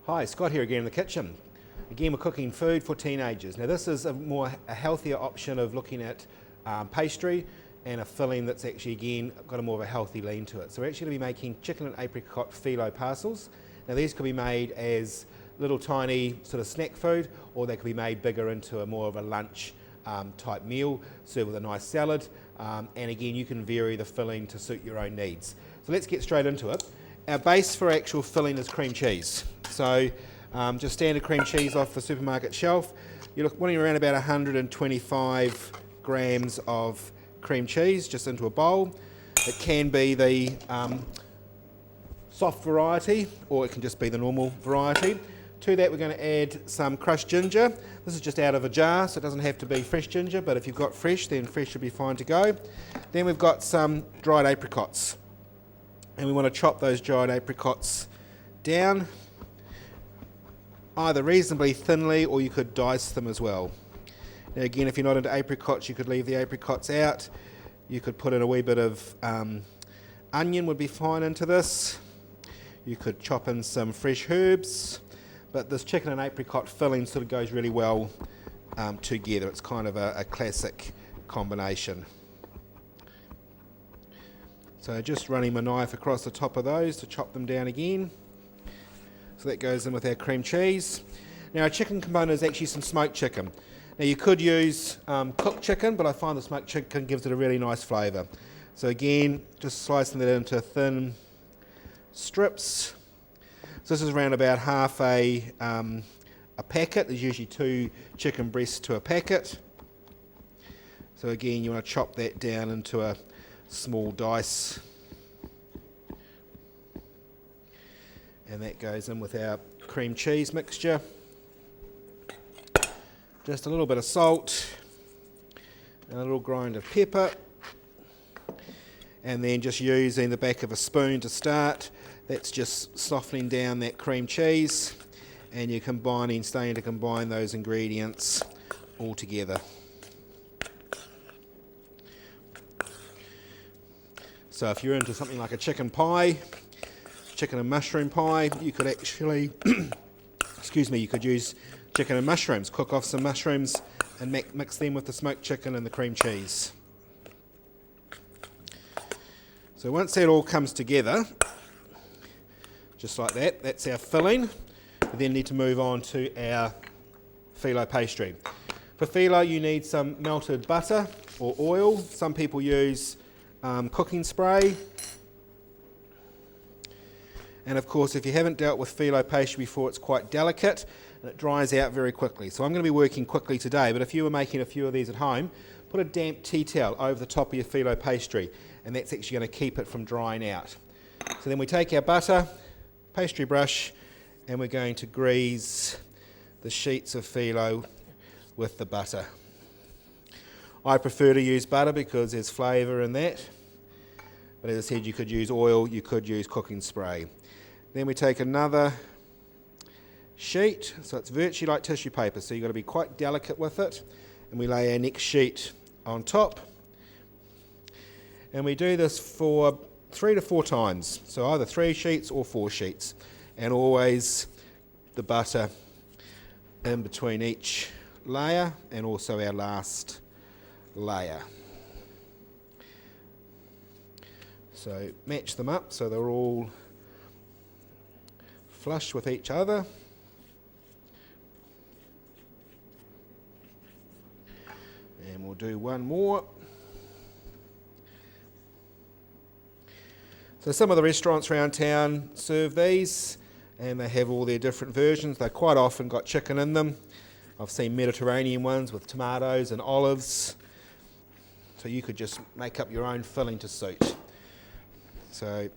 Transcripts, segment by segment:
Hi, Scott here again in the kitchen. Again, we're cooking food for teenagers. Now this is a healthier option of looking at pastry and a filling that's actually, again, got a more of a healthy lean to it. So we're actually going to be making chicken and apricot filo parcels. Now these could be made as little tiny sort of snack food, or they could be made bigger into a more of a lunch type meal, served with a nice salad. And again, you can vary the filling to suit your own needs. So let's get straight into it. Our base for actual filling is cream cheese. So just standard cream cheese off the supermarket shelf. You're wanting around about 125 grams of cream cheese just into a bowl. It can be the soft variety, or it can just be the normal variety. To that we're going to add some crushed ginger. This is just out of a jar, so it doesn't have to be fresh ginger, but if you've got fresh, then fresh should be fine to go. Then we've got some dried apricots. And we want to chop those dried apricots down, either reasonably thinly, or you could dice them as well. Now again, if you're not into apricots, you could leave the apricots out. You could put in a wee bit of onion would be fine into this. You could chop in some fresh herbs, but this chicken and apricot filling sort of goes really well together. It's kind of a classic combination. So just running my knife across the top of those to chop them down again. So that goes in with our cream cheese. Now our chicken component is actually some smoked chicken. Now you could use cooked chicken, but I find the smoked chicken gives it a really nice flavour. So again, just slicing that into thin strips. So this is around about half a packet. There's usually 2 chicken breasts to a packet. So again, you want to chop that down into a small dice, and that goes in with our cream cheese mixture. Just a little bit of salt and a little grind of pepper, and then just using the back of a spoon to start. That's just softening down that cream cheese, and you're starting to combine those ingredients all together. So if you're into something like a chicken pie, chicken and mushroom pie, you could actually, you could use chicken and mushrooms, cook off some mushrooms and mix them with the smoked chicken and the cream cheese. So once that all comes together, just like that, that's our filling. We then need to move on to our filo pastry. For filo you need some melted butter or oil. Some people use cooking spray, and of course if you haven't dealt with filo pastry before, it's quite delicate and it dries out very quickly. So I'm going to be working quickly today, but if you were making a few of these at home, put a damp tea towel over the top of your filo pastry, and that's actually going to keep it from drying out. So then we take our butter, pastry brush, and we're going to grease the sheets of filo with the butter. I prefer to use butter because there's flavour in that. But as I said, you could use oil, you could use cooking spray. Then we take another sheet, so it's virtually like tissue paper, so you've got to be quite delicate with it. And we lay our next sheet on top. And we do this for 3 to 4 times, so either 3 sheets or 4 sheets. And always the butter in between each layer, and also our last layer. So match them up so they're all flush with each other. And we'll do one more. So some of the restaurants around town serve these, and they have all their different versions. They quite often got chicken in them. I've seen Mediterranean ones with tomatoes and olives. So you could just make up your own filling to suit. So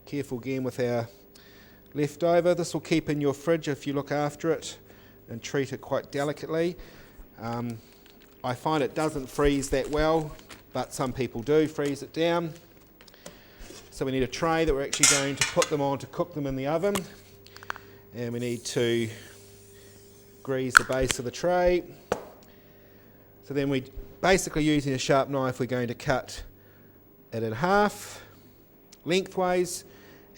careful again with our leftover. This will keep in your fridge if you look after it and treat it quite delicately. I find it doesn't freeze that well, but some people do freeze it down. So we need a tray that we're actually going to put them on to cook them in the oven. And we need to grease the base of the tray. So then we basically, using a sharp knife, we're going to cut it in half lengthways,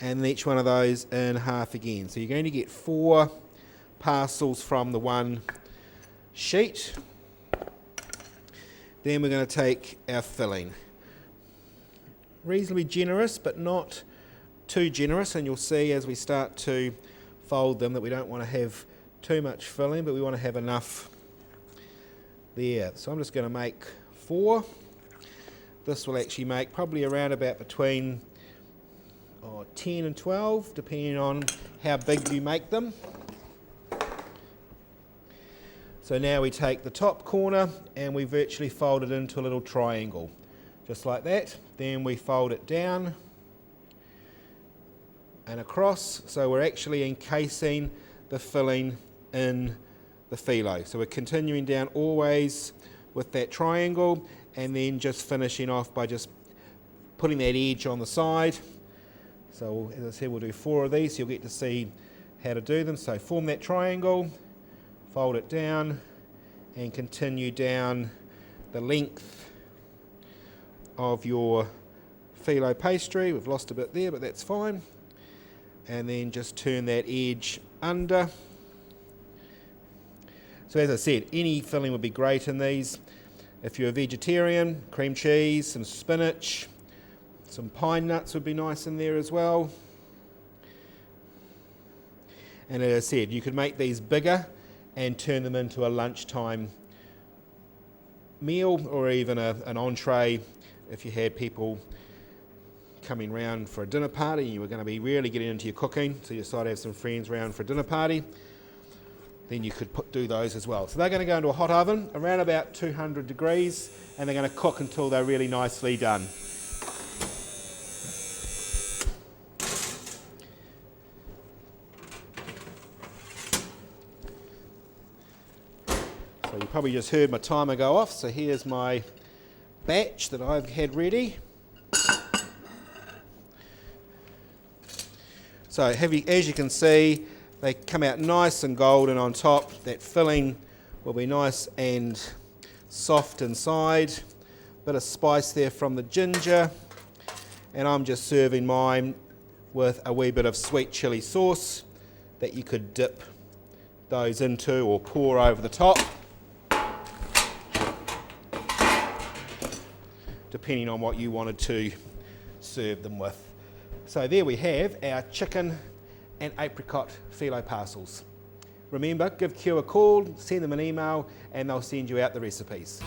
and each one of those in half again. So you're going to get 4 parcels from the one sheet. Then we're going to take our filling. Reasonably generous, but not too generous, and you'll see as we start to fold them that we don't want to have too much filling, but we want to have enough there. So I'm just going to make 4. This will actually make probably around about between 10 and 12, depending on how big you make them. So now we take the top corner and we virtually fold it into a little triangle, just like that. Then we fold it down and across, so we're actually encasing the filling in the filo. So we're continuing down always with that triangle, and then just finishing off by just putting that edge on the side. So as I said, we'll do 4 of these, so you'll get to see how to do them. So form that triangle, fold it down, and continue down the length of your filo pastry. We've lost a bit there, but that's fine. And then just turn that edge under. So as I said, any filling would be great in these. If you're a vegetarian, cream cheese, some spinach, some pine nuts would be nice in there as well. And as I said, you could make these bigger and turn them into a lunchtime meal, or even an entree if you had people coming round for a dinner party and you were going to be really getting into your cooking, so you decided to have some friends round for a dinner party, then you could do those as well. So they're going to go into a hot oven around about 200 degrees, and they're going to cook until they're really nicely done. So you probably just heard my timer go off, so here's my batch that I've had ready. So as you can see, they come out nice and golden on top. That filling will be nice and soft inside. Bit of spice there from the ginger. And I'm just serving mine with a wee bit of sweet chilli sauce that you could dip those into or pour over the top, depending on what you wanted to serve them with. So there we have our chicken and apricot filo parcels. Remember, give Q a call, send them an email, and they'll send you out the recipes.